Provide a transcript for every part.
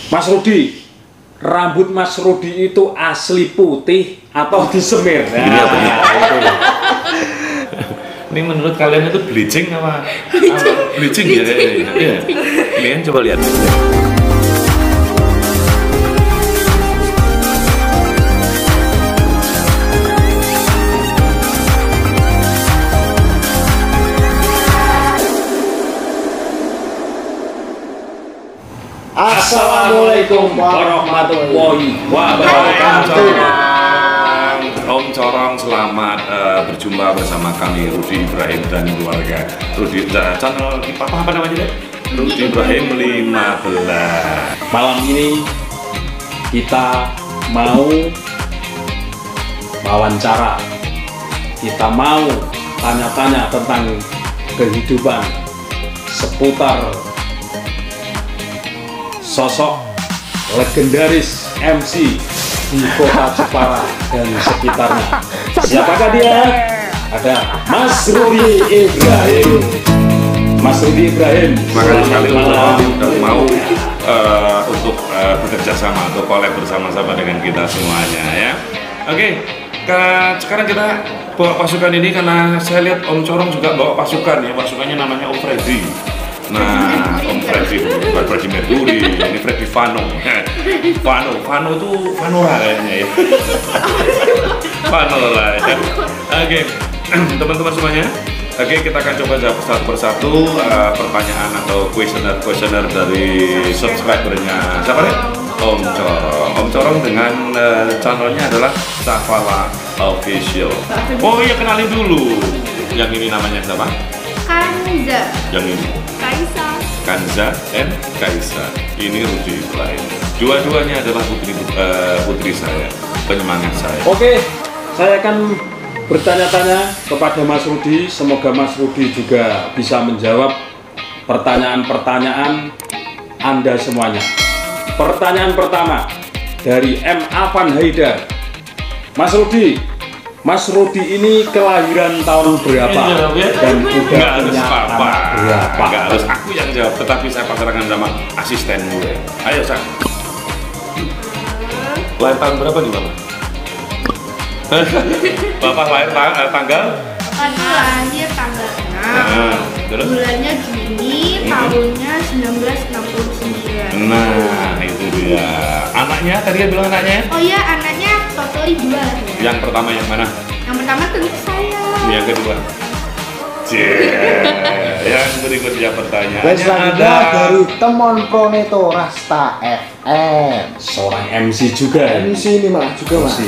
Mas Rudi, rambut Mas Rudi itu asli putih atau disemir? Ini apa nih? Ini menurut kalian itu bleaching apa? Bleaching ya? Iya. Kalian coba lihat. Assalamualaikum warahmatullahi wabarakatuh. Om Corong, selamat berjumpa bersama kami Rudi Ibrahim dan keluarga. Rudi channel apa namanya deh? Rudi Ibrahim 15. Malam ini kita mau wawancara. Kita mau tanya-tanya tentang kehidupan seputar sosok legendaris MC di kota Jepara dan sekitarnya. Siapakah dia? Ada Mas Rudi Ibrahim. Mas Rudi Ibrahim, makasih sekali sudah mau untuk bekerja sama atau collab bersama-sama dengan kita semuanya ya. Oke, sekarang kita bawa pasukan ini karena saya lihat Om Corong juga bawa pasukan ya. Pasukannya namanya Om Freddy. Nah, Om Freddy, bukan Freddy Mercury, ini Freddy Vano. Vano itu Vanora kayaknya ya. Vanora ya. Oke, teman-teman semuanya. Oke, kita akan coba jawab satu persatu pertanyaan atau questionnaire dari subscribernya. Siapa nih? Om Corong. Om Corong dengan channelnya adalah Safala Official. Oh iya, kenalin dulu. Yang ini namanya siapa? Kanza. Yang ini? Kaisa. Kanza dan Kaisa. Ini Rudi Ibrahim. Dua-duanya adalah putri saya, penyemangat saya. Oke, saya akan bertanya-tanya kepada Mas Rudi. Semoga Mas Rudi juga bisa menjawab pertanyaan-pertanyaan Anda semuanya. Pertanyaan pertama dari M. Afan Haidar. Mas Rudi ini kelahiran tahun berapa? Dan udah Nggak harus punya apa-apa. anak berapa? Nggak harus aku yang jawab, tetapi saya pasrahkan sama asisten gue. Ayo, Sang. Lahir tahun berapa nih, Bapak? Bapak lahir tanggal? Aku lahir tanggal 6. Terus? Bulannya Juni, tahunnya 1969. Nah, itu dia. Anaknya, tadi kan bilang anaknya? Oh iya, anaknya totally 2 ya. Yang pertama yang mana? Yang pertama tentu saya. Yang kedua? Yang berikutnya pertanyaannya Selanjutnya dari Temon Proneto Rasta FM. Seorang MC juga. MC ini malah juga mas.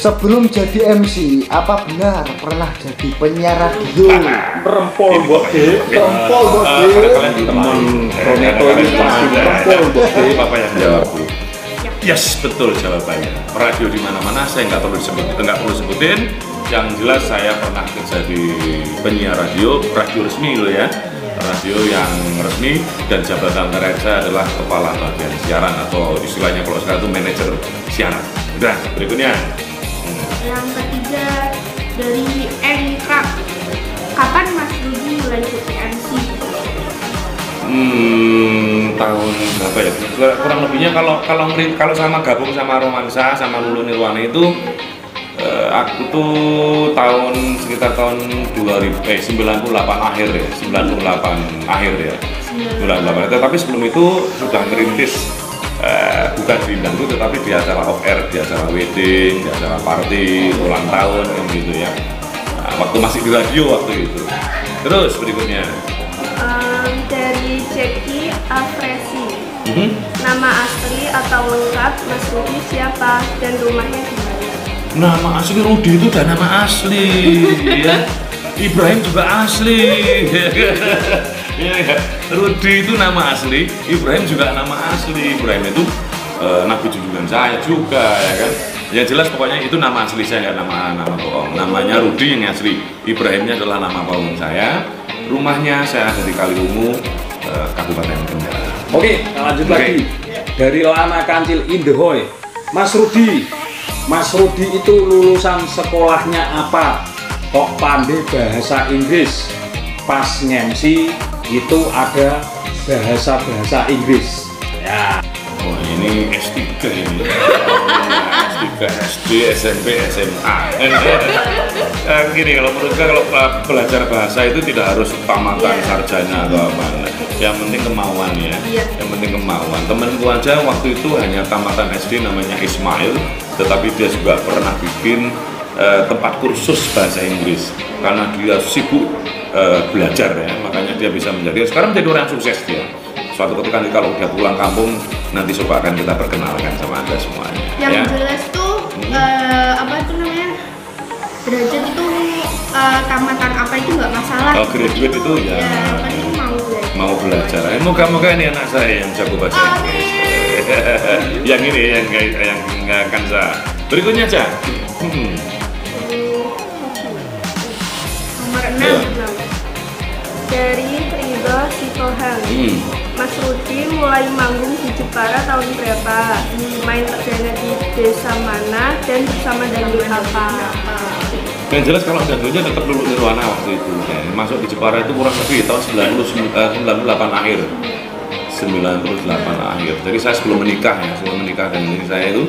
Sebelum jadi MC, apa benar pernah jadi penyiar radio? Rempol bode. Rempol bode. Kalian di Teman Proneto ini pasti rempol bode. Bapak yang jawab dulu. Yes, betul jawabannya. Radio di mana-mana saya nggak perlu sebutin. Yang jelas saya pernah kerja di penyiar radio resmi loh ya. Radio yang resmi, dan jabatan terakhir saya adalah kepala bagian siaran atau istilahnya kalau sekarang itu manajer siaran. Udah, berikutnya. Yang ketiga dari Enkrap. Kapan Mas Rudi mulai jadi MC? Tahun berapa ya? Kurang lebihnya kalau sama gabung sama Romansa sama Lulu Nirwana itu aku tuh sekitar tahun 98 akhir ya, 98 akhir ya. 98. Tetapi sebelum itu sudah ngerintis bukan di dangdut tetapi di acara off air, di acara wedding, di acara party, ulang tahun gitu ya. Waktu masih di radio waktu itu. Terus berikutnya. Dari Jackie Afresi. Nama asli atau lengkap Mas Rudi siapa dan rumahnya di mana? Nama asli Rudi itu udah nama asli ya. Ibrahim juga asli. Ya, Rudi itu nama asli, Ibrahim juga nama asli. Ibrahim itu nabi junjungan saya juga ya kan. Yang jelas pokoknya itu nama asli saya, nggak nama bohong. Namanya Rudi yang asli. Ibrahimnya adalah nama panggung saya. Rumahnya saya ada di Kaliwungu, Kabupaten Kendal. Oke, lanjut lagi dari Lana Kancil Indehoy. Mas Rudi itu lulusan sekolahnya apa? Kok pandai bahasa Inggris? Pas nge-MC itu ada bahasa Inggris. Ya. ini S3 ini. S3, SD, SMP, SMA. Gini, kalau menurut saya kalau belajar bahasa itu tidak harus tamatan sarjana atau apa. Yang penting kemauan ya. Yang penting kemauan. Temenku aja waktu itu hanya tamatan SD namanya Ismail, tetapi dia juga pernah bikin tempat kursus bahasa Inggris karena dia sibuk belajar ya, makanya dia bisa sekarang menjadi orang yang sukses dia. Suatu ketika kalau udah pulang kampung nanti coba akan kita perkenalkan sama Anda semuanya. Yang ya. jelas tuh apa itu namanya, derajat itu tamatan apa itu nggak masalah. Kalau graduate itu ya, itu mau belajar. Moga-moga ini anak saya yang jago bahasa Inggris. Yang ini yang nggak akan saya. Berikutnya aja. Nomor 6 dari Ridho Sitohang. Mas Rudi mulai manggung di Jepara tahun berapa? Main perdana di desa mana dan bersama dangdut apa? Yang jelas kalau dangdutnya tetap Lulu Nirwana waktu itu ya. Masuk di Jepara itu kurang lebih tahun 98 akhir. 98 akhir. Jadi saya sebelum menikah dan ini saya itu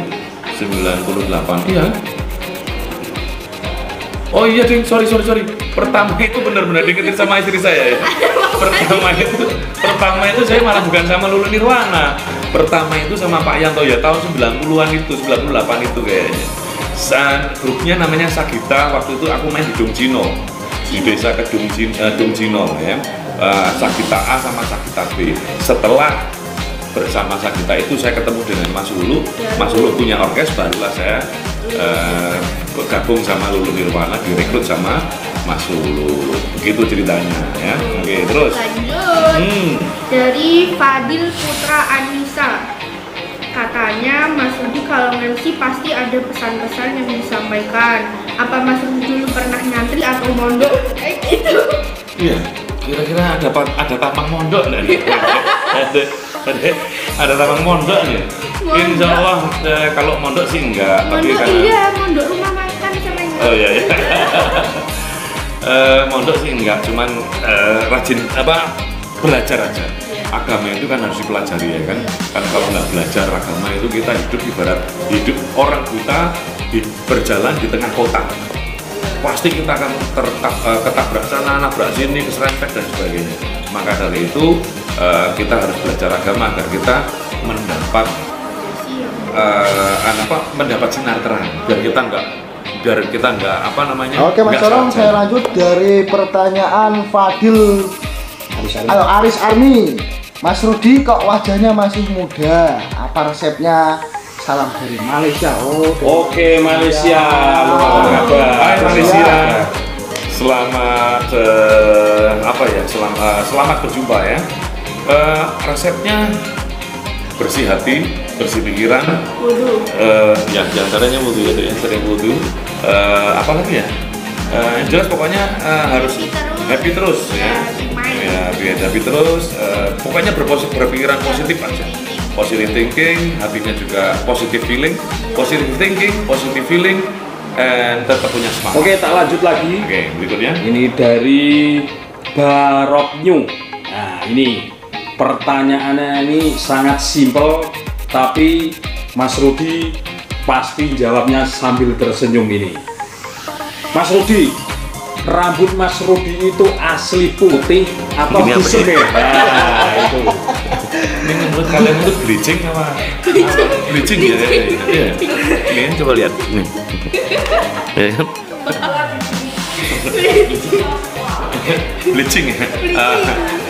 98. Iya. Oh iya ding, sorry. Pertama itu benar-benar diingetin sama istri saya ya. Pertama itu saya malah bukan sama Lulu Nirwana. Pertama itu sama Pak Yanto ya, tahun 90-an itu, 98 itu kayaknya. Grupnya namanya Sagita, waktu itu aku main di Dongjino, di desa ke Dongjino ya. Sagita A sama Sagita B. Setelah bersama Sagita itu saya ketemu dengan Mas Lulu. Mas Lulu punya orkes, barulah saya bergabung sama Lulu Nirwana, direkrut sama Mas Lulu. Begitu ceritanya ya. Oke, terus lanjut. Dari Fadil Putra Anissa, katanya Mas Rudi kalau MC pasti ada pesan-pesan yang disampaikan. Apa Mas Rudi dulu pernah nyantri atau mondok kayak gitu? Iya, kira-kira ada tampang mondok nih. ada tampang mondok nih. Insya Allah kalau mondok sih enggak. Mondok iya, mondok rumah makan sama yang. Oh iya. Mondok sih enggak, cuman rajin belajar aja. Agama itu kan harus dipelajari ya kan. Karena kalau nggak belajar agama itu kita ibarat hidup orang buta berjalan di tengah kota. Pasti kita akan ketabrak sana, nabrak sini, keserempet dan sebagainya. Maka dari itu kita harus belajar agama agar kita mendapat sinar terang, biar kita nggak Oke Mas Sorong, saya lanjut dari pertanyaan Fadil Aris Army. Mas Rudi kok wajahnya masih muda, apa resepnya? Salam dari Malaysia. Oke Malaysia, apa kabar? Hai Malaysia. Selamat berjumpa ya. Resepnya bersih hati, bersih pikiran. Wudu. Ya, caranya wudu ya, sering wudu. Apalagi ya? Yang jelas pokoknya harus happy terus ya. Biar happy terus. Pokoknya berpikiran positif aja. Positive thinking, hatinya juga positive feeling, positive thinking, positive feeling, dan tetap punya semangat. Oke, tak lanjut lagi. Oke, berikutnya. Ini dari Barok New. Nah, ini pertanyaannya ini sangat simpel, tapi Mas Rudi pasti jawabnya sambil tersenyum ini. Mas Rudi, rambut Mas Rudi itu asli putih atau busuk ya? Nah, itu. Ini menurut kalian itu bleaching apa? Bleaching ya? Iya. Ini coba lihat. Nih. Bleaching ya?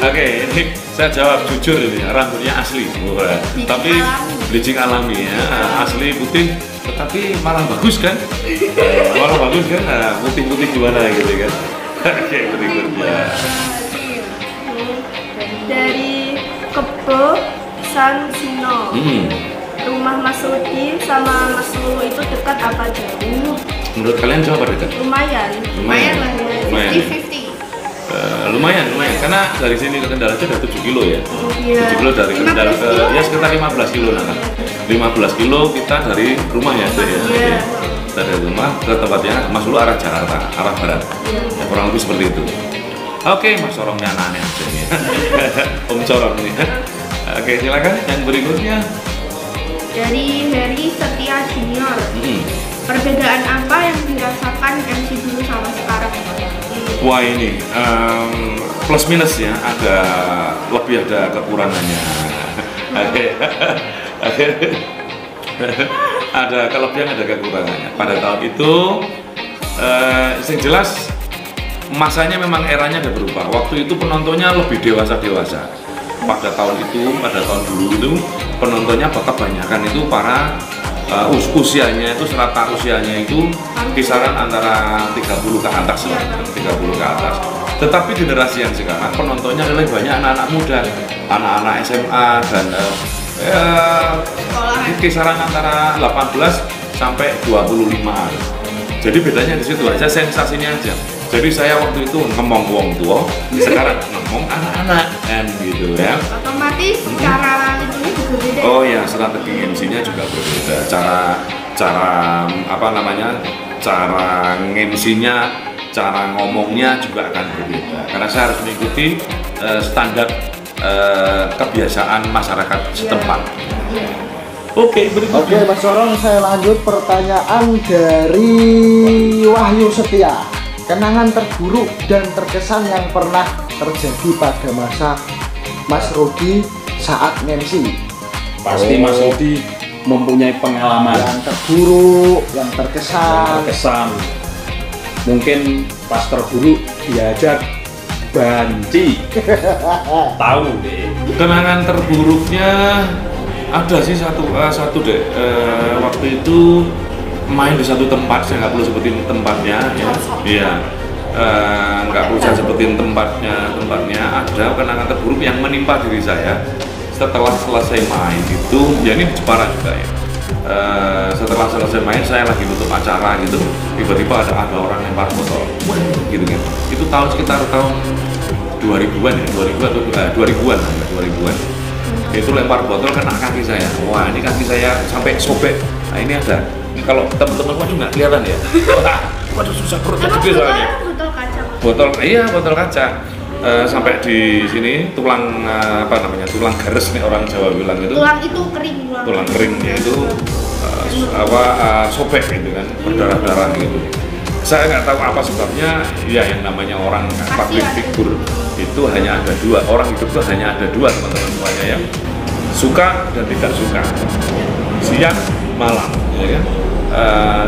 Oke, ini saya jawab jujur ini, rambutnya asli. Tapi bleaching alami ya, asli putih, tetapi malah bagus kan? Putih-putih gimana gitu kan? Oke, berikutnya. Dari Kebo Sansino. Rumah Mas Rudi sama Mas Lulu itu dekat apa jauh? Menurut kalian jauh apa dekat? Lumayan lah ya. 50-50. Lumayan karena dari sini ke Kendal aja udah 7 kilo ya. 7 kilo dari Kendal ke ya sekitar 15 kilo nah. 15 kilo kita dari rumah ya. Dari rumah ke tempatnya Mas Lulu arah Jakarta, arah barat. Ya, kurang lebih seperti itu. Oke, Mas Sorongnya aneh aja nih. Om Sorong nih. Oke, silakan yang berikutnya. Dari Heri Setia Junior. Perbedaan apa yang dirasakan MC dulu sama sekarang? Wah ini plus minus ya, ada lebih ada kekurangannya. Ada kelebihan ada kekurangannya. Pada tahun itu yang jelas masanya memang eranya ada berubah. Waktu itu penontonnya lebih dewasa. Pada tahun dulu itu penontonnya kebanyakan itu para usianya itu serata usianya itu kisaran antara 30 ke atas lah, 30 ke atas. Tetapi generasi yang sekarang penontonnya lebih banyak anak-anak muda, anak-anak SMA dan kisaran antara 18 sampai 25-an. Jadi bedanya di situ aja, sensasinya aja. Jadi saya waktu itu ngomong wong tua, sekarang ngomong anak-anak kan gitu ya. Otomatis cara itunya juga beda. Oh ya, strategi MC-nya juga berbeda. Cara apa namanya? Cara MC-nya, cara ngomongnya juga akan berbeda. Karena saya harus mengikuti standar kebiasaan masyarakat setempat. Oke, berikutnya. Oke, Mas Sorong, saya lanjut pertanyaan dari Wahyu Setia. Kenangan terburuk dan terkesan yang pernah terjadi pada masa Mas Rudi saat MC. Pasti Mas Rudi mempunyai pengalaman yang terburuk, yang terkesan. Mungkin pas terburuk diajak banci. Tahu deh. Kenangan terburuknya ada sih satu deh. Waktu itu main di satu tempat, saya nggak perlu sebutin tempatnya ya. Iya. Nggak perlu saya sebutin tempatnya. Ada kenangan terburuk yang menimpa diri saya setelah selesai main itu. Ya ini di Jepara juga ya. Setelah selesai main saya lagi nutup acara gitu, tiba-tiba ada orang lempar botol gitu kan. Itu sekitar tahun 2000-an ya, 2000-an. Itu lempar botol kena kaki saya. Wah, ini kaki saya sampai sobek. Nah, ini ada. Ini kalau teman-teman juga nggak kelihatan ya. Waduh, susah perutnya gede soalnya. Botol kaca. Sampai di sini tulang tulang gares nih orang Jawa bilang itu. Tulang itu kering. Tulang kering ya itu sobek gitu kan, berdarah-darah gitu. Saya nggak tahu apa sebabnya. Ya yang namanya orang public figure itu hanya ada dua. Orang hidup itu hanya ada dua, teman-teman semuanya, yang suka dan tidak suka, siang malam ya kan.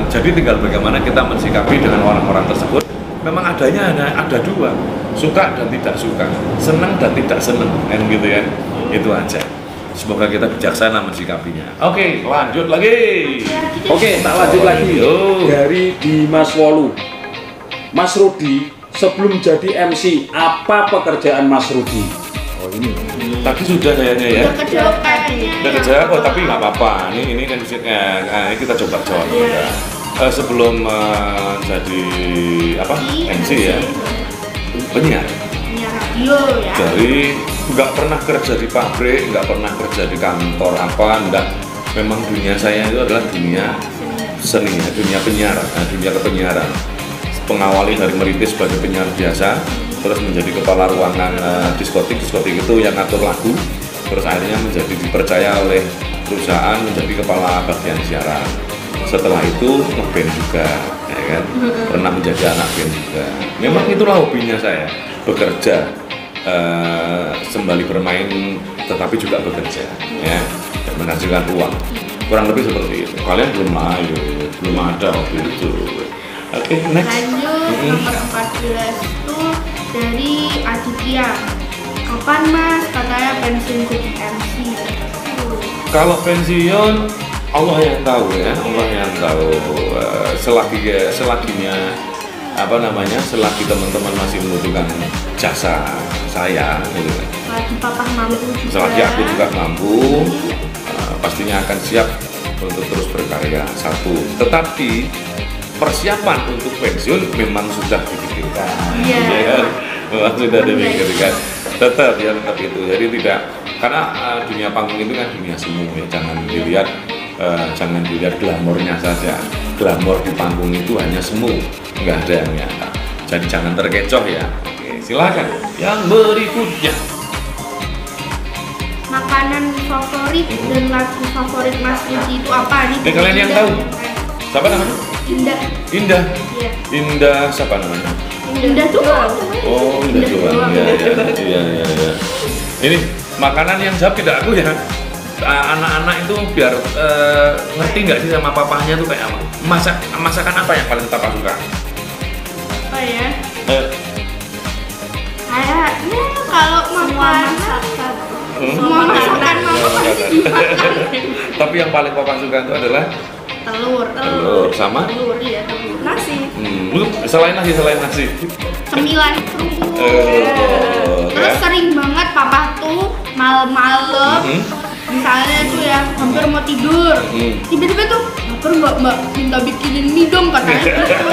Jadi tinggal bagaimana kita mensikapi dengan orang-orang tersebut. Memang adanya ada dua, suka dan tidak suka, senang dan tidak senang kan gitu ya. Itu aja. Semoga kita bijaksana mensikapinya. Oke, lanjut lagi. Oke, tak lanjut lagi. Dari Dimas Wolu. Mas Rudi sebelum jadi MC, apa pekerjaan Mas Rudi? Oh ini. Tadi sudah kayaknya ya. Udah kejawab kok, tapi nggak apa-apa. Ini kan kita coba jawab ya. Sebelum jadi MC ya, penyiar. Radio ya. Dari nggak pernah kerja di pabrik, nggak pernah kerja di kantor enggak. Memang dunia saya itu adalah dunia seni, dunia penyiaran, dunia kepenyiaran. Pengawali dari merintis sebagai penyiar biasa, terus menjadi kepala ruangan diskotik itu yang ngatur lagu, terus akhirnya dipercaya oleh perusahaan menjadi kepala bagian siaran. Setelah itu nge-band juga, ya kan? Pernah menjadi anak band juga. Memang itulah hobinya saya, bekerja sembari bermain, tetapi juga bekerja, ya, dan menghasilkan uang. Kurang lebih seperti itu. Kalian belum ada hobi itu. Oke, next. Lanjut nomor 14 itu dari Aditya. Kapan Mas katanya pensiun jadi MC? Kalau pensiun Allah yang tahu ya, Allah yang tahu. Selaginya selagi teman-teman masih membutuhkan jasa saya, gitu kan. Selagi papa mampu juga. Selagi aku juga mampu, pastinya akan siap untuk terus berkarya. Satu, tetapi persiapan untuk pensiun memang sudah dipikirkan. Iya. Ya kan? Memang sudah dipikirkan. Tetap itu. Jadi tidak, karena dunia panggung itu kan dunia semu ya. Jangan dilihat glamornya saja. Glamor di panggung itu hanya semu, nggak ada yang nyata. Jadi jangan terkecoh ya. Oke, silakan. Yang berikutnya. Makanan makanan favorit dan lagu favorit Mas Rudi itu apa? Kalian yang tahu? Siapa namanya? Indah. Indah. Iya. Indah siapa namanya? Indah doang. Oh, Indah doang. Iya. Ini makanan yang jawab tidak aku ya. Anak-anak itu biar ngerti nggak sih sama papahnya tuh kayak apa? Masakan apa yang paling papa suka? Apa ya? Kayaknya kalau makanan semua masakan mama pasti dimakan. Tapi yang paling papa suka itu adalah Telur sama telur, iya, telur. Nasi. Selain nasi. Cemilan kerupuk. Terus Ya. sering banget papa tuh malam-malam misalnya tuh ya hampir mau tidur, tiba-tiba tuh lapar mbak minta bikinin mie dong katanya gitu.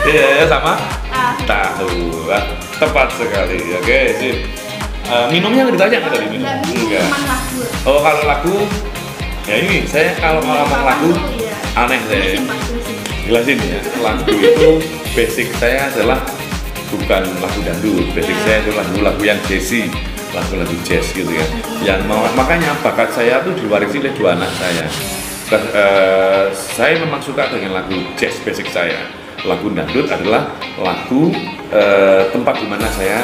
Iya, sama tahu. Tepat sekali. Oke, sip. Minumnya nggak ditanya nggak tadi minum? Enggak, cuman lagu. Oh, kalau lagu, ya ini saya kalau ngomong lagu aneh saya. Jelasin ya, lagu itu basic saya adalah bukan lagu dangdut, basic saya itu lagu-lagu yang jazzy, lagu-lagu jazz gitu ya. Yang makanya bakat saya tuh diwarisi oleh dua anak saya. Saya memang suka dengan lagu jazz basic saya. Lagu dangdut adalah lagu tempat di mana saya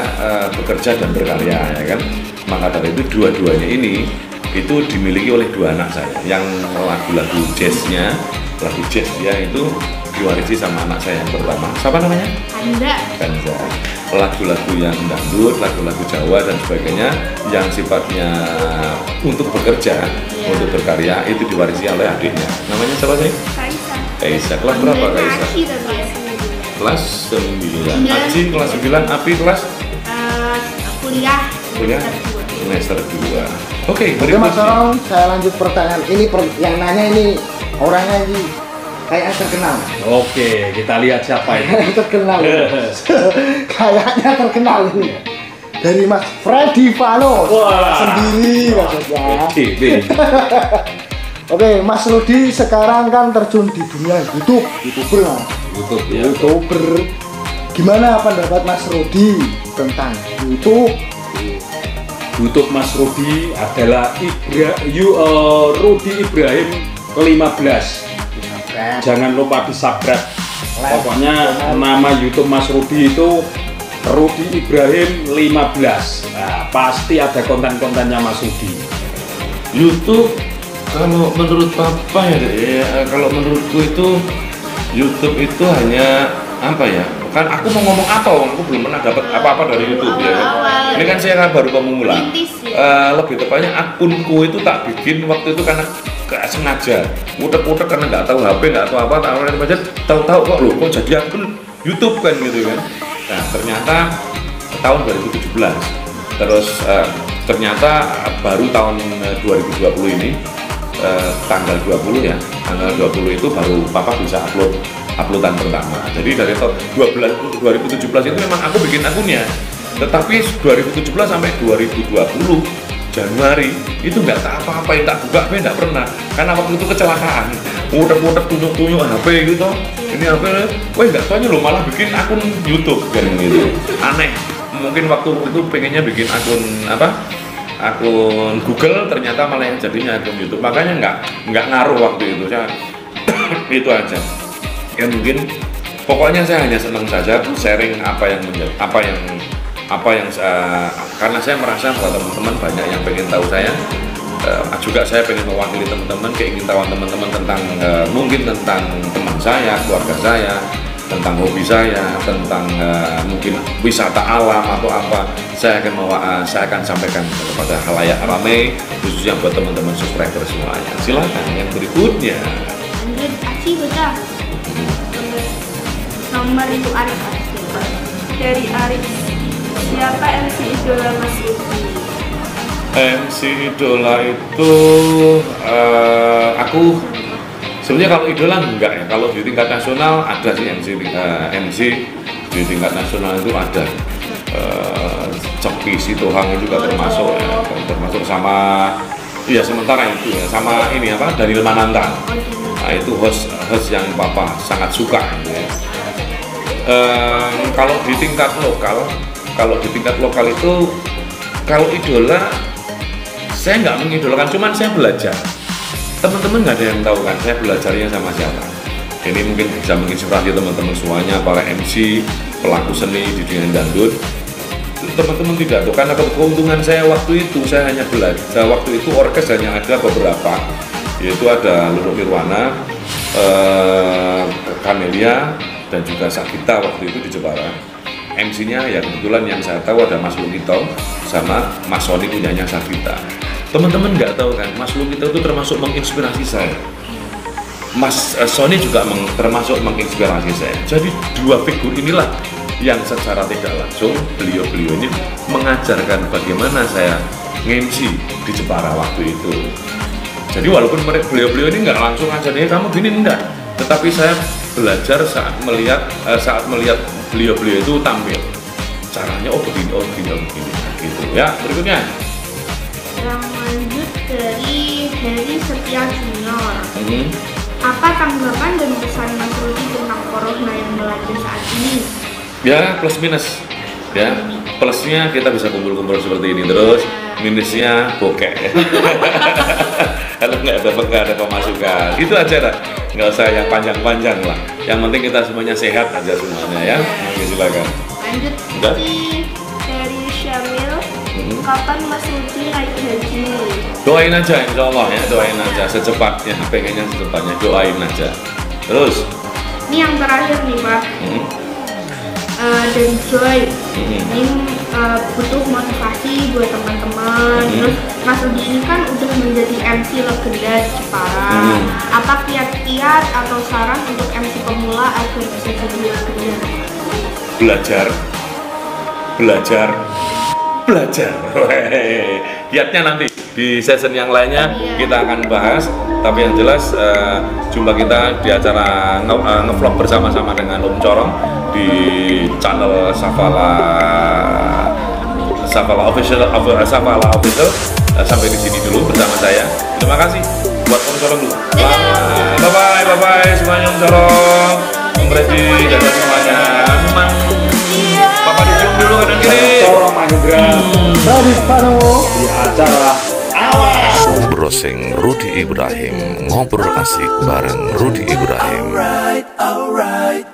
bekerja dan berkarya, ya kan. Maka dari itu dua-duanya ini itu dimiliki oleh dua anak saya. Yang lagu-lagu jazznya, lagu jazz dia itu diwarisi sama anak saya yang pertama. Siapa namanya? Kanza. Lagu-lagu yang dangdut, lagu-lagu Jawa dan sebagainya yang sifatnya untuk bekerja, untuk berkarya itu diwarisi oleh adiknya. Namanya siapa sih? Kaisa. Kelas berapa Kaisa? Kelas 9. Aci kelas 9, Api kelas Kuliah semester 2. Oke, Oke Mas Sorong, saya lanjut pertanyaan ini yang nanya ini orangnya ini kayaknya terkenal. Oke, kita lihat siapa itu. Terkenal. Kayaknya terkenal ini. Dari Mas Freddy Vano. Sendiri maksudnya. Oke, Mas Rudi sekarang kan terjun di dunia YouTuber. YouTuber. Gimana pendapat Mas Rudi tentang YouTube? YouTube Mas Rudi adalah Rudi Ibrahim 15. Jangan lupa di-subscribe. Pokoknya nama YouTube Mas Rudi itu Rudi Ibrahim 15. Nah, pasti ada konten-kontennya Mas Rudi. YouTube kalau menurut papa ya, kalau menurutku itu YouTube itu hanya apa ya? Kan aku mau ngomong apa? Aku belum pernah dapat apa-apa dari YouTube ya. Ini kan saya kan baru pemula. Lebih tepatnya akunku itu tak bikin waktu itu karena gak sengaja, muter-muter karena nggak tahu HP, nggak tahu apa, tahu-tahu kok loh, kok jadi akun YouTube kan gitu kan. Nah ternyata tahun 2017, terus ternyata baru tahun 2020 ini tanggal 20 ya, tanggal 20 itu baru papa bisa uploadan pertama. Jadi dari tahun 2017 itu memang aku bikin akunnya, tetapi 2017 sampai 2020 Januari itu nggak tak apa-apain, tak buka, nggak pernah, karena waktu itu kecelakaan, muter-muter tunjuk-tunjuk HP gitu, ini HP, nggak taunya lo malah bikin akun YouTube kan gitu, aneh. Mungkin waktu itu pengennya bikin akun akun Google, ternyata malah yang jadinya akun YouTube, makanya nggak ngaruh waktu itu, saya itu aja. Ya mungkin pokoknya saya hanya senang saja sharing apa yang karena saya merasa bahwa teman-teman banyak yang pengen tahu saya, juga saya pengen mewakili teman-teman, keingintahuan teman-teman tentang mungkin tentang teman saya, keluarga saya, tentang hobi saya, tentang mungkin wisata alam atau apa, saya akan sampaikan kepada halayak ramai, khususnya buat teman-teman subscriber semuanya. Silakan yang berikutnya. Aci baca. Nomor itu Arif. Dari Arif. Siapa MC idola Mas Rudi? MC idola itu aku sebenarnya kalau idola enggak ya. Kalau di tingkat nasional ada sih MC di tingkat nasional itu ada. Coki Sitohang juga termasuk ya, termasuk sama ya sementara itu ya, sama ini apa Daniel Mananta. Nah, itu host yang papa sangat suka gitu ya. Kalau di tingkat lokal itu Kalau idola, saya nggak mengidolakan, cuman saya belajar. Teman-teman nggak ada yang tahu kan, saya belajarnya sama siapa. Ini mungkin bisa menginspirasi teman-teman semuanya, para MC, pelaku seni di dunia dangdut. Teman-teman tidak tahu, karena keuntungan saya waktu itu, saya hanya belajar. Waktu itu orkes hanya ada beberapa, yaitu ada Luluk Nirwana, Camelia, dan juga Sakita waktu itu di Jepara. MC-nya ya kebetulan yang saya tahu ada Mas Lukito sama Mas Sony punyanya Sakita. Teman-teman nggak tahu kan, Mas Lukito itu termasuk menginspirasi saya. Mas Sony juga termasuk menginspirasi saya. Jadi dua figur inilah yang secara tidak langsung beliau-beliau ini mengajarkan bagaimana saya nge-MC di Jepara waktu itu. Jadi walaupun beliau-beliau ini nggak langsung ajarnya kamu gini, enggak, tetapi saya belajar saat melihat beliau-beliau itu tampil, caranya begini gitu ya. Berikutnya Yang lanjut dari Heri Setia Junior. Apa tanggapan dan pesan Mas Rudi tentang corona yang melanda saat ini? ya, plus minus ya. Plusnya kita bisa kumpul-kumpul seperti ini, terus minusnya bokeh. Kalau nggak ada pemasukan, itu aja lah, nggak usah yang panjang-panjang lah. Yang penting kita semuanya sehat aja semuanya ya. Oke, silakan. Lanjut Dari Syamil, kapan Mas Rudi naik haji? Doain aja, insya Allah ya, doain aja secepatnya, pengennya secepatnya, doain aja. Terus Ini yang terakhir nih Pak. Dan Joy, ini butuh motivasi buat teman-teman. Terus Mas Rudi ini kan udah menjadi MC legenda di Jepara. Apa kiat-kiat atau saran untuk MC pemula agar bisa jadi legenda? belajar. Kiatnya nanti di season yang lainnya kita akan bahas. Tapi yang jelas jumpa kita di acara ngevlog bersama-sama dengan Om Corong di channel Safala Official. Sampai di sini dulu bersama saya. Terima kasih buat Om Corong dulu. Bye bye semuanya, Om Corong, Om Redi, dan semuanya. Bapak dicium dulu kanan kiri. Corong Mahendra di acara Awas Browsing Rudi Ibrahim, ngobrol asik bareng Rudi Ibrahim. Alright.